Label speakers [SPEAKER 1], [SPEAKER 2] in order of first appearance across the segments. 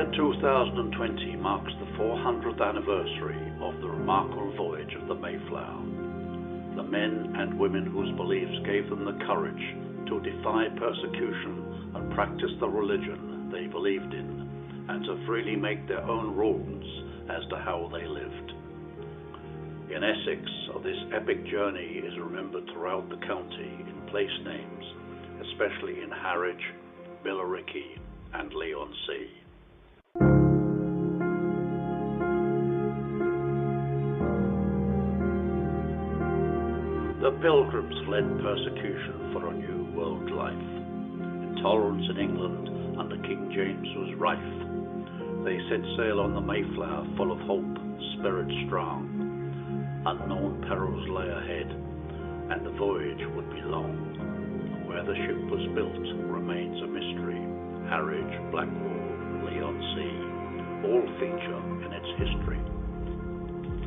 [SPEAKER 1] year 2020 marks the 400th anniversary of the remarkable voyage of the Mayflower. The men and women whose beliefs gave them the courage to defy persecution and practice the religion they believed in, and to freely make their own rules as to how they lived. In Essex, this epic journey is remembered throughout the county in place names, especially in Harwich, Billericay, and Leigh-on-Sea. The Pilgrims fled persecution for a new world life. Intolerance in England under King James was rife. They set sail on the Mayflower full of hope, spirit strong. Unknown perils lay ahead, and the voyage would be long. Where the ship was built remains a mystery. Harwich, Blackwall, Leigh-on-Sea, all feature in its history.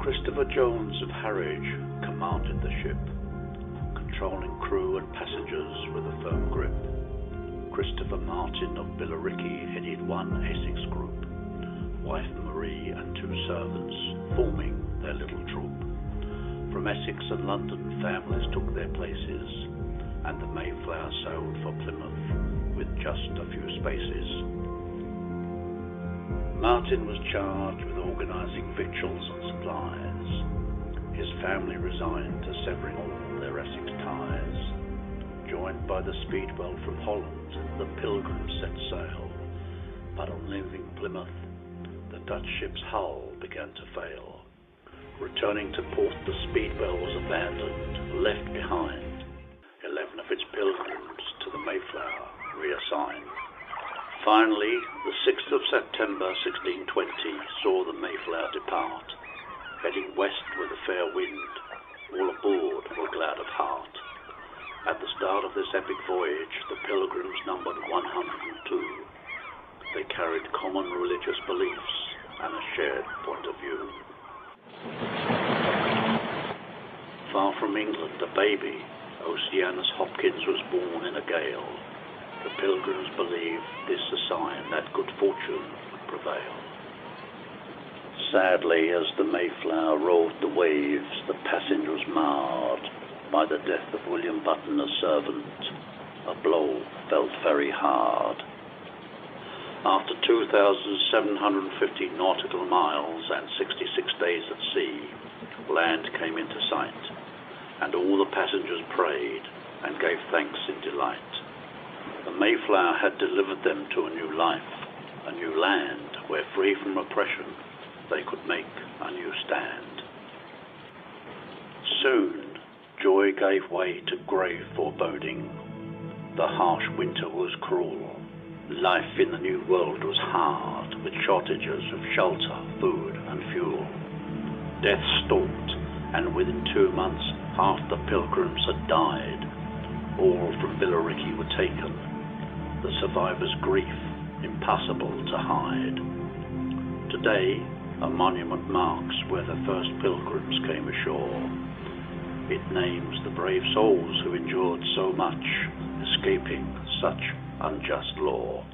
[SPEAKER 1] Christopher Jones of Harwich commanded the ship, controlling crew and passengers with a firm grip. Christopher Martin of Billericay headed one Essex group, wife Marie and two servants forming their little troop. From Essex and London, families took their places, and the Mayflower sailed for Plymouth with just a few spaces. Martin was charged with organising victuals and supplies. His family resigned to severing all their Essex ties. Joined by the Speedwell from Holland, the Pilgrim set sail, but on leaving Plymouth, the Dutch ship's hull began to fail. Returning to port, the Speedwell was abandoned, left behind. 11 of its pilgrims to the Mayflower reassigned. Finally, the 6th of September 1620 saw the Mayflower depart, heading west with a fair wind. All aboard were glad of heart. At the start of this epic voyage, the pilgrims numbered 102. They carried common religious beliefs and a shared point of view. Far from England, a baby, Oceanus Hopkins, was born in a gale. The pilgrims believed this a sign that good fortune would prevail. Sadly, as the Mayflower rode the waves, the passage was marred by the death of William Button, a servant. A blow felt very hard. After 2,750 nautical miles and 66 days at sea, land came into sight, and all the passengers prayed and gave thanks in delight. The Mayflower had delivered them to a new life, a new land where, free from oppression, they could make a new stand. Soon, joy gave way to grave foreboding. The harsh winter was cruel. Life in the new world was hard, with shortages of shelter, food, and fuel. Death stalked, and within 2 months, half the pilgrims had died. All from Billericay were taken. The survivors' grief impossible to hide. Today, a monument marks where the first pilgrims came ashore. It names the brave souls who endured so much, escaping such unjust law.